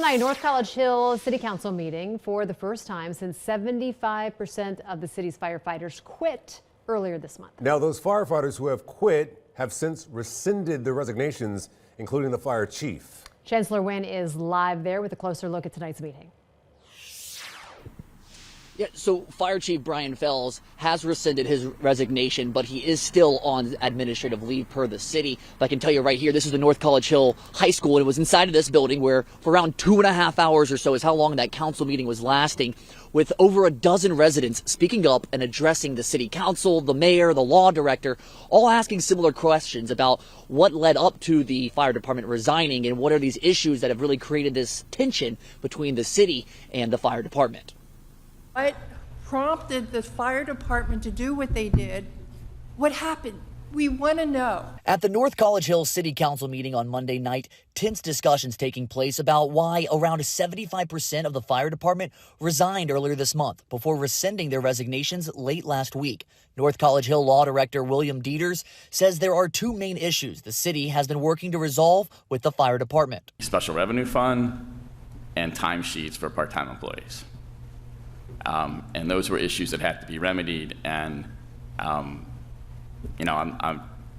tonight, North College Hill City Council meeting. For the first time since 75% of the city's firefighters quit earlier this month. Now, those firefighters who have quit have since rescinded their resignations, including the fire chief. Chancellor Wynn is live there with a closer look at tonight's meeting. Yeah, so Fire Chief Brian Fells has rescinded his resignation, but he is still on administrative leave per the city. But I can tell you right here, this is the North College Hill High School, and it was inside of this building where for around 2.5 hours or so is how long that council meeting was lasting, with over a dozen residents speaking up and addressing the city council, the mayor, the law director, all asking similar questions about what led up to the fire department resigning and what are these issues that have really created this tension between the city and the fire department. What prompted the fire department to do what they did? What happened? We want to know. At the North College Hill City Council meeting on Monday night, tense discussions taking place about why around 75% of the fire department resigned earlier this month before rescinding their resignations late last week. North College Hill Law Director William Dieters says there are two main issues the city has been working to resolve with the fire department. Special revenue fund and timesheets for part-time employees. And those were issues that had to be remedied, and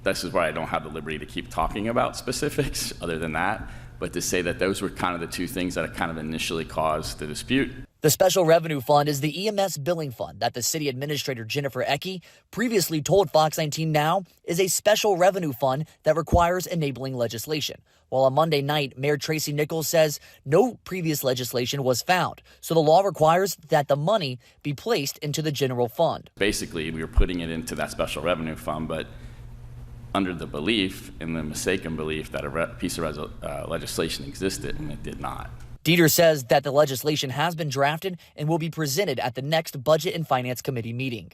this is where I don't have the liberty to keep talking about specifics other than that, but to say that those were kind of the two things that kind of initially caused the dispute. The Special Revenue Fund is the EMS billing fund that the city administrator Jennifer Ecke previously told Fox 19 Now is a special revenue fund that requires enabling legislation. While on Monday night, Mayor Tracy Nichols says no previous legislation was found, so the law requires that the money be placed into the general fund. Basically, we were putting it into that special revenue fund, but under the belief, in the mistaken belief, that a piece of legislation existed, and it did not. Dieter says that the legislation has been drafted and will be presented at the next Budget and Finance Committee meeting.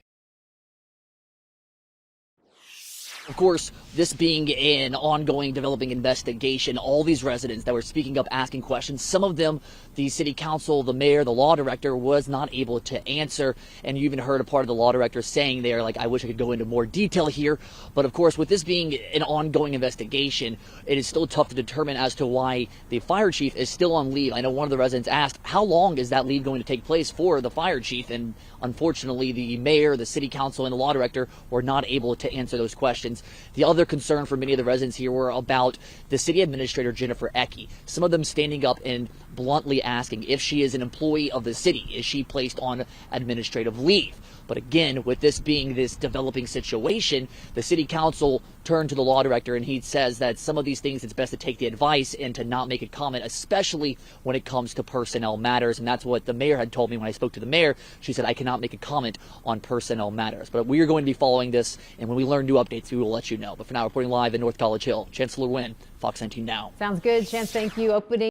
Of course, this being an ongoing developing investigation, all these residents that were speaking up, asking questions, some of them, the city council, the mayor, the law director was not able to answer. And you even heard a part of the law director saying there, like, I wish I could go into more detail here. But of course, with this being an ongoing investigation, it is still tough to determine as to why the fire chief is still on leave. I know one of the residents asked, how long is that leave going to take place for the fire chief? And unfortunately, the mayor, the city council, and the law director were not able to answer those questions. The other concern for many of the residents here were about the city administrator, Jennifer Ecke. Some of them standing up and bluntly asking if she is an employee of the city. Is she placed on administrative leave? But again, with this being this developing situation, the city council turned to the law director, and he says that some of these things it's best to take the advice and to not make a comment, especially when it comes to personnel matters. And that's what the mayor had told me when I spoke to the mayor. She said, I cannot make a comment on personnel matters. But we are going to be following this, and when we learn new updates, we will let you know. But for now, reporting live in North College Hill, Chancellor Wynn, Fox 19 Now. Sounds good, Chance. Thank you. Opening